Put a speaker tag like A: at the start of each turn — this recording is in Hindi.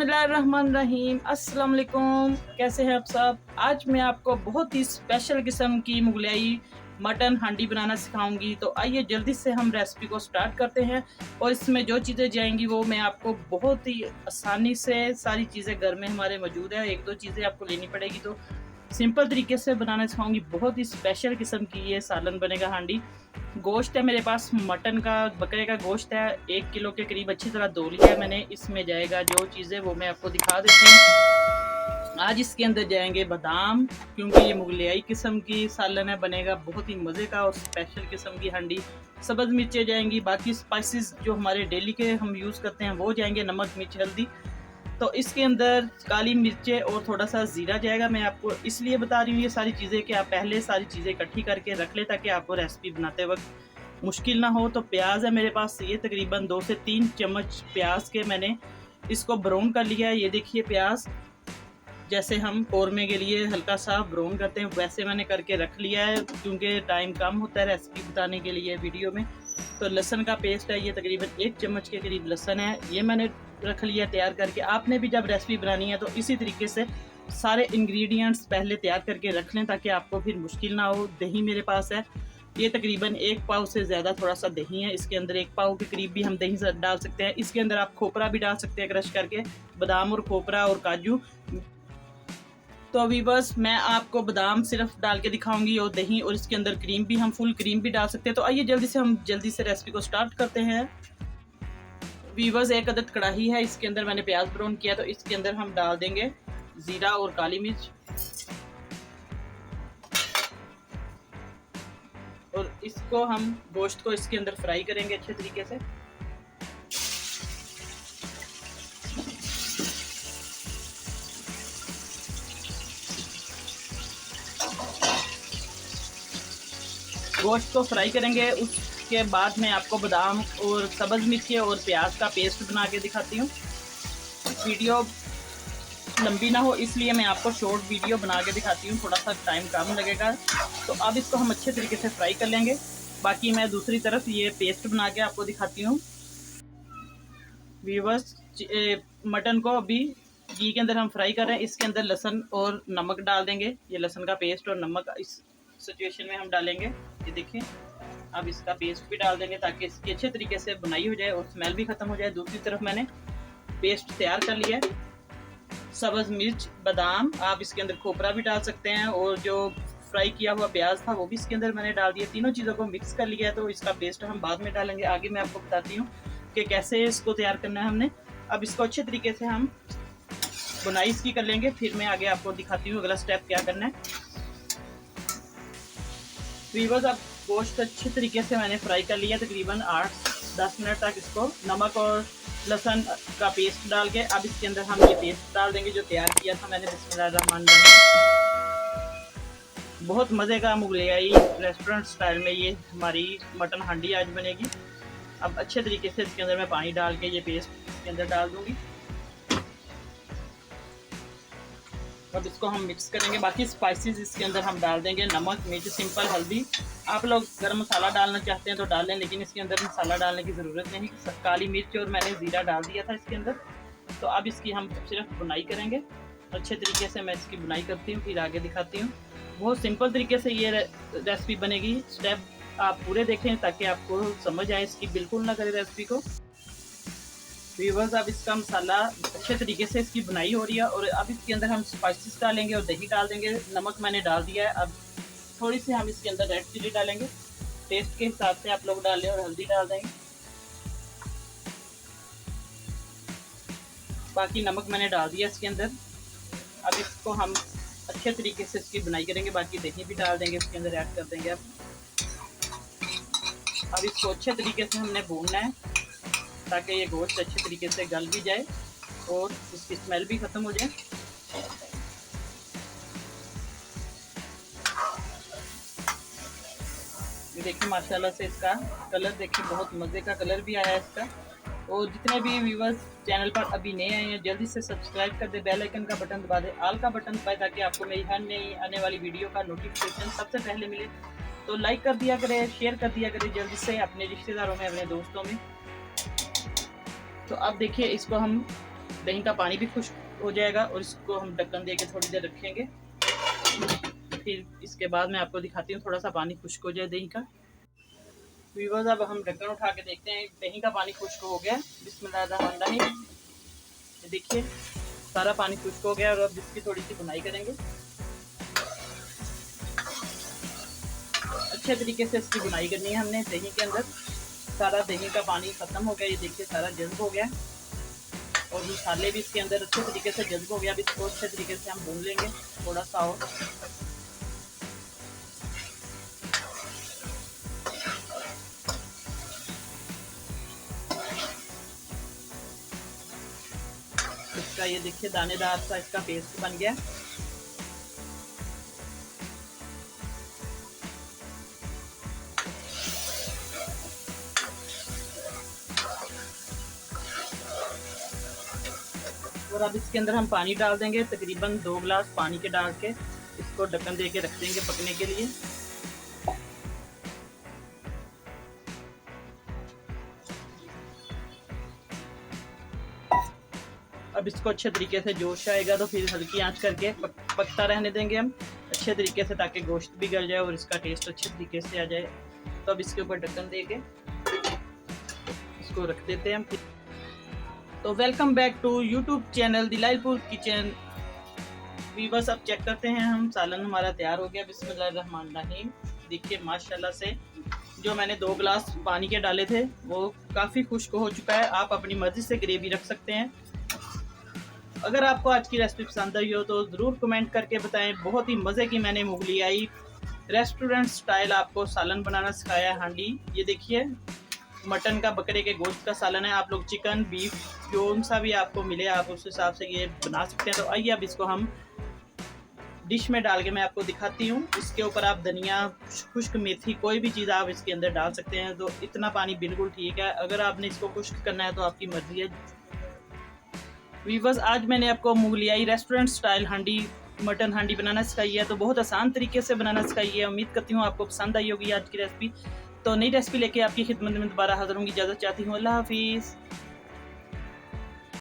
A: बिस्मिल्लाहिर्रहमानिर्रहीम। अस्सलाम वालेकुम। कैसे हैं आप सब? आज मैं आपको बहुत ही स्पेशल किस्म की मुगलाई मटन हांडी बनाना सिखाऊंगी। तो आइए जल्दी से हम रेसिपी को स्टार्ट करते हैं। और इसमें जो चीज़ें जाएंगी वो मैं आपको बहुत ही आसानी से, सारी चीज़ें घर में हमारे मौजूद है, एक दो चीज़ें आपको लेनी पड़ेगी तो सिंपल तरीके से बनाना सिखाऊंगी। बहुत ही स्पेशल किस्म की ये सालन बनेगा हांडी। गोश्त है मेरे पास, मटन का, बकरे का गोश्त है, 1 किलो के करीब अच्छी तरह धो लिया है मैंने। इसमें जाएगा जो चीज़ें वो मैं आपको दिखा देती हूँ। आज इसके अंदर जाएंगे बादाम, क्योंकि ये मुगलियाई किस्म की सालन है, बनेगा बहुत ही मज़े का और स्पेशल किस्म की हांडी। सब्ज़ मिर्चें जाएंगी, बाकी स्पाइसेस जो हमारे डेली के हम यूज़ करते हैं वो जाएंगे, नमक, मिर्च, हल्दी। तो इसके अंदर काली मिर्चें और थोड़ा सा ज़ीरा जाएगा। मैं आपको इसलिए बता रही हूँ ये सारी चीज़ें कि आप पहले सारी चीज़ें इकट्ठी करके रख लें ताकि आपको रेसिपी बनाते वक्त मुश्किल ना हो। तो प्याज है मेरे पास, ये तकरीबन 2 से 3 चम्मच प्याज के मैंने इसको ब्राउन कर लिया है। ये देखिए प्याज, जैसे हम कौरमे के लिए हल्का सा ब्राउन करते हैं वैसे मैंने करके रख लिया है, क्योंकि टाइम कम होता है रेसिपी बताने के लिए वीडियो में। तो लहसुन का पेस्ट है, ये तकरीबन 1 चम्मच के करीब लहसुन है, ये मैंने रख लिया तैयार करके। आपने भी जब रेसिपी बनानी है तो इसी तरीके से सारे इंग्रेडिएंट्स पहले तैयार करके रख लें ताकि आपको फिर मुश्किल ना हो। दही मेरे पास है, ये तकरीबन 1 पाव से ज़्यादा थोड़ा सा दही है। इसके अंदर 1 पाव के करीब भी हम दही डाल सकते हैं। इसके अंदर आप खोपरा भी डाल सकते हैं क्रश करके, बादाम और खोपरा और काजू। तो अभी बस मैं आपको बादाम सिर्फ डाल के दिखाऊंगी और दही, और इसके अंदर क्रीम भी, हम फुल क्रीम भी डाल सकते हैं। तो आइए जल्दी से रेसिपी को स्टार्ट करते हैं। वीवर्स, एक अदद कढ़ाई है, इसके अंदर मैंने प्याज ब्राउन किया, तो इसके अंदर हम डाल देंगे ज़ीरा और काली मिर्च, और इसको हम गोश्त को इसके अंदर फ्राई करेंगे अच्छे तरीके से। गोश्त को फ्राई करेंगे, उसके बाद मैं आपको बादाम और सब्ज़ मिर्ची और प्याज का पेस्ट बना के दिखाती हूँ। वीडियो लंबी ना हो इसलिए मैं आपको शॉर्ट वीडियो बना के दिखाती हूँ, थोड़ा सा टाइम कम लगेगा। तो अब इसको हम अच्छे तरीके से फ्राई कर लेंगे। बाकी मैं दूसरी तरफ ये पेस्ट बना के आपको दिखाती हूँ। व्यूअर्स, मटन को अभी घी के अंदर हम फ्राई कर रहे हैं। इसके अंदर लहसुन और नमक डाल देंगे, ये लहसुन का पेस्ट और नमक इस सिचुएशन में हम डालेंगे। ये देखिए, अब इसका पेस्ट भी डाल देंगे ताकि इसकी अच्छे तरीके से बुनाई हो जाए और स्मेल भी ख़त्म हो जाए। दूसरी तरफ मैंने पेस्ट तैयार कर लिया है, सब्ज़ मिर्च, बादाम, आप इसके अंदर खोपरा भी डाल सकते हैं, और जो फ्राई किया हुआ प्याज था वो भी इसके अंदर मैंने डाल दिया। तीनों चीज़ों को मिक्स कर लिया है, तो इसका पेस्ट हम बाद में डालेंगे। आगे मैं आपको बताती हूँ कि कैसे इसको तैयार करना है हमने। अब इसको अच्छे तरीके से हम बुनाई इसकी कर लेंगे, फिर मैं आगे आपको दिखाती हूँ अगला स्टेप क्या करना है। वीवर्स, अब गोश्त अच्छे तरीके से मैंने फ्राई कर लिया, तकरीबन 8-10 मिनट तक। इसको नमक और लहसुन का पेस्ट डाल के अब इसके अंदर हम ये पेस्ट डाल देंगे जो तैयार किया था मैंने। बिस्मिल्लाहिर्रहमानिर्रहीम। बहुत मज़े का मुगलियाई रेस्टोरेंट स्टाइल में ये हमारी मटन हांडी आज बनेगी। अब अच्छे तरीके से इसके अंदर मैं पानी डाल के ये पेस्ट इसके अंदर डाल दूँगी। अब इसको हम मिक्स करेंगे। बाकी स्पाइसेस इसके अंदर हम डाल देंगे, नमक, मिर्च, सिंपल हल्दी। आप लोग गरम मसाला डालना चाहते हैं तो डाल लें, लेकिन इसके अंदर मसाला डालने की ज़रूरत नहीं। काली मिर्च और मैंने ज़ीरा डाल दिया था इसके अंदर। तो अब इसकी हम सिर्फ बुनाई करेंगे। अच्छे तरीके से मैं इसकी बुनाई करती हूँ, फिर आगे दिखाती हूँ। बहुत सिंपल तरीके से ये रेसिपी बनेगी। स्टेप आप पूरे देखें ताकि आपको समझ आए, इसकी बिल्कुल ना करें रेसिपी को। व्यूअर्स, अब इसका मसाला अच्छे तरीके से इसकी बुनाई हो रही है, और अब इसके अंदर हम स्पाइसेस डालेंगे और दही डाल देंगे। नमक मैंने डाल दिया है। अब थोड़ी सी हम इसके अंदर रेड चिली डालेंगे, टेस्ट के हिसाब से आप लोग डालें, और हल्दी डाल देंगे। बाकी नमक मैंने डाल दिया इसके अंदर। अब इसको हम अच्छे तरीके से इसकी बुनाई करेंगे। बाकी दही भी डाल देंगे, इसके अंदर ऐड कर देंगे। अब इसको अच्छे तरीके से हमने भूनना है ताकि ये गोश्त अच्छे तरीके से गल भी जाए और इसकी स्मेल भी ख़त्म हो जाए। ये देखिए, माशाल्लाह से इसका कलर देखिए, बहुत मज़े का कलर भी आया है इसका। और जितने भी व्यूवर्स चैनल पर अभी नए आए हैं जल्दी से सब्सक्राइब कर दे, बेल आइकन का बटन दबा दे, ऑल का बटन दबाए ताकि आपको मेरी हर नई आने वाली वीडियो का नोटिफिकेशन सबसे पहले मिले। तो लाइक कर दिया करें, शेयर कर दिया करें जल्दी से अपने रिश्तेदारों में, अपने दोस्तों में। तो अब देखिए, इसको हम दही का पानी भी खुश्क हो जाएगा और इसको हम ढक्कन दे के थोड़ी देर रखेंगे। फिर इसके बाद मैं आपको दिखाती हूँ, थोड़ा सा पानी खुश्क हो जाए दही का। व्यूअर्स अब हम ढक्कन उठा के देखते हैं, दही का पानी खुश्क हो गया। बिस्मिल्लाहिर्रहमानिर्रहीम। देखिए सारा पानी खुश्क हो गया और अब इसकी थोड़ी सी बुनाई करेंगे। अच्छे तरीके से इसकी बुनाई करनी है हमने दही के अंदर। सारा दही का पानी खत्म हो गया, ये देखिए सारा जज्ब हो गया और मसाले भी इसके अंदर अच्छे तरीके से जज्ब हो गया। अब इसको अच्छे तरीके से हम भून लेंगे थोड़ा सा और। इसका ये देखिए दानेदार सा इसका पेस्ट बन गया। और अब इसके अंदर हम पानी डाल देंगे, तकरीबन 2 गिलास पानी के डाल के इसको ढक्कन दे के रख देंगे पकने के लिए। अब इसको अच्छे तरीके से जोश आएगा तो फिर हल्की आंच करके पकता रहने देंगे हम अच्छे तरीके से, ताकि गोश्त भी गल जाए और इसका टेस्ट अच्छे तरीके से आ जाए। तो अब इसके ऊपर ढक्कन दे के इसको रख देते हैं हम। तो welcome back to YouTube channel Dilalpur kitchen. Viewers अब चेक करते हैं हम, सालन हमारा तैयार हो गया। बिस्मिल्लाहिर्रहमानिर्रहीम। देखिए माशाल्लाह से जो मैंने 2 गिलास पानी के डाले थे वो काफ़ी खुश्क हो चुका है। आप अपनी मर्ज़ी से ग्रेवी रख सकते हैं। अगर आपको आज की रेसिपी पसंद आई हो तो ज़रूर कमेंट करके बताएं। बहुत ही मज़े की मैंने मुगलियाई रेस्टोरेंट स्टाइल आपको सालन बनाना सिखाया है हांडी। ये देखिए मटन का, बकरे के गोश्त का सालन है। आप लोग चिकन, बीफ जो सा भी आपको मिले आप उस हिसाब से ये बना सकते हैं। तो आइए अब इसको हम डिश में डाल के मैं आपको दिखाती हूँ। इसके ऊपर आप धनिया, खुश्क मेथी, कोई भी चीज़ आप इसके अंदर डाल सकते हैं। तो इतना पानी बिल्कुल ठीक है। अगर आपने इसको खुश्क करना है तो आपकी मर्जी है। व्यूअर्स आज मैंने आपको मुगलियाई रेस्टोरेंट स्टाइल हांडी, मटन हांडी बनाना सिखाई है। तो बहुत आसान तरीके से बनाना सिखाई है। उम्मीद करती हूँ आपको पसंद आई होगी आज की रेसिपी। तो नई रेसिपी लेके आपकी खिदमत में दोबारा हाजिर होंगी। इजाज़त चाहती हूँ। अल्लाह हाफिज़।